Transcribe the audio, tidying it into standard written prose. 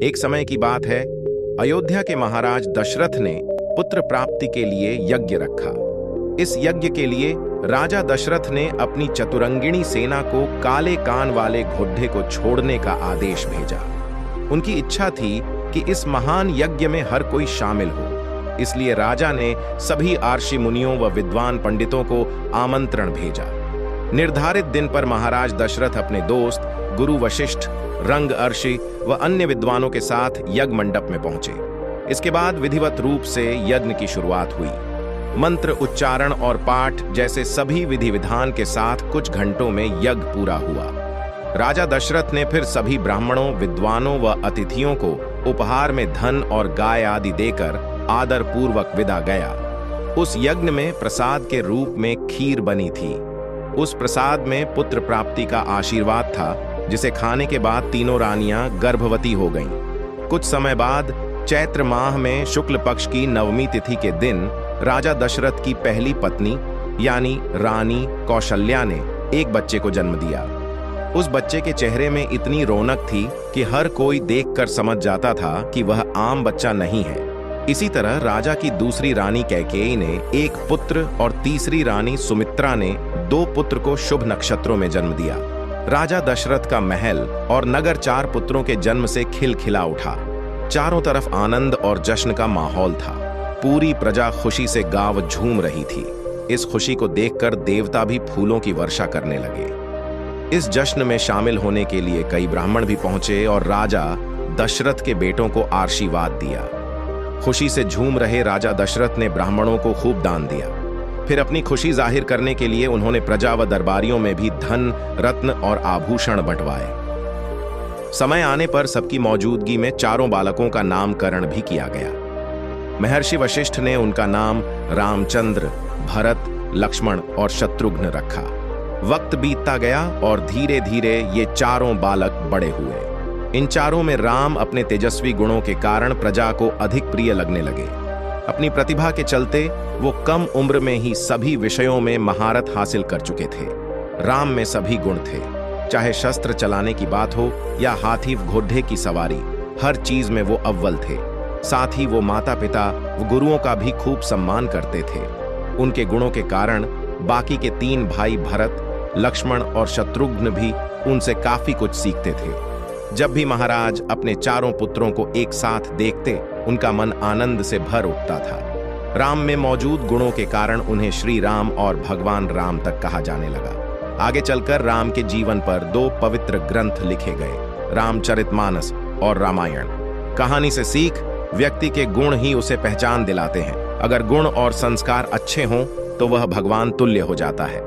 एक समय की बात है, अयोध्या के महाराज दशरथ ने पुत्र प्राप्ति के लिए यज्ञ रखा। इस यज्ञ के लिए राजा दशरथ ने अपनी चतुरंगिणी सेना को काले कान वाले घोड़े को छोड़ने का आदेश भेजा। उनकी इच्छा थी कि इस महान यज्ञ में हर कोई शामिल हो, इसलिए राजा ने सभी आर्षि मुनियों व विद्वान पंडितों को आमंत्रण भेजा। निर्धारित दिन पर महाराज दशरथ अपने दोस्त गुरु वशिष्ठ, रंग अर्षि व अन्य विद्वानों के साथ यज्ञ मंडप में पहुंचे। इसके बाद विधिवत रूप से यज्ञ की शुरुआत हुई। मंत्र उच्चारण और पाठ जैसे सभी विधि विधान के साथ कुछ घंटों में यज्ञ पूरा हुआ। राजा दशरथ ने फिर सभी ब्राह्मणों, विद्वानों व अतिथियों को उपहार में धन और गाय आदि देकर आदर पूर्वक विदा गया। उस यज्ञ में प्रसाद के रूप में खीर बनी थी। उस प्रसाद में पुत्र प्राप्ति का आशीर्वाद था, जिसे खाने के बाद तीनों रानियां गर्भवती हो गईं। कुछ समय बाद चैत्र माह में शुक्ल पक्ष की नवमी तिथि के दिन राजा दशरथ की पहली पत्नी यानी रानी कौशल्या ने एक बच्चे को जन्म दिया। उस बच्चे के चेहरे में इतनी रौनक थी कि हर कोई देखकर समझ जाता था कि वह आम बच्चा नहीं है। इसी तरह राजा की दूसरी रानी कैकेयी ने एक पुत्र और तीसरी रानी सुमित्रा ने 2 पुत्र को शुभ नक्षत्रों में जन्म दिया। राजा दशरथ का महल और नगर 4 पुत्रों के जन्म से खिलखिला उठा। चारों तरफ आनंद और जश्न का माहौल था। पूरी प्रजा खुशी से गाँव झूम रही थी। इस खुशी को देखकर देवता भी फूलों की वर्षा करने लगे। इस जश्न में शामिल होने के लिए कई ब्राह्मण भी पहुंचे और राजा दशरथ के बेटों को आशीर्वाद दिया। खुशी से झूम रहे राजा दशरथ ने ब्राह्मणों को खूब दान दिया। फिर अपनी खुशी जाहिर करने के लिए उन्होंने प्रजा व दरबारियों में भी धन, रत्न और आभूषण बंटवाए। समय आने पर सबकी मौजूदगी में चारों बालकों का नामकरण भी किया गया। महर्षि वशिष्ठ ने उनका नाम रामचंद्र, भरत, लक्ष्मण और शत्रुघ्न रखा। वक्त बीतता गया और धीरे धीरे ये चारों बालक बड़े हुए। इन चारों में राम अपने तेजस्वी गुणों के कारण प्रजा को अधिक प्रिय लगने लगे। अपनी प्रतिभा के चलते वो कम उम्र में ही सभी विषयों में महारत हासिल कर चुके थे। राम में सभी गुण थे, चाहे शस्त्र चलाने की बात हो या हाथी घोड़े की सवारी, हर चीज में वो अव्वल थे। साथ ही वो माता पिता व गुरुओं का भी खूब सम्मान करते थे। उनके गुणों के कारण बाकी के 3 भाई भरत, लक्ष्मण और शत्रुघ्न भी उनसे काफी कुछ सीखते थे। जब भी महाराज अपने चारों पुत्रों को एक साथ देखते, उनका मन आनंद से भर उठता था। राम में मौजूद गुणों के कारण उन्हें श्री राम और भगवान राम तक कहा जाने लगा। आगे चलकर राम के जीवन पर 2 पवित्र ग्रंथ लिखे गए, रामचरितमानस और रामायण। कहानी से सीख, व्यक्ति के गुण ही उसे पहचान दिलाते हैं। अगर गुण और संस्कार अच्छे हों तो वह भगवान तुल्य हो जाता है।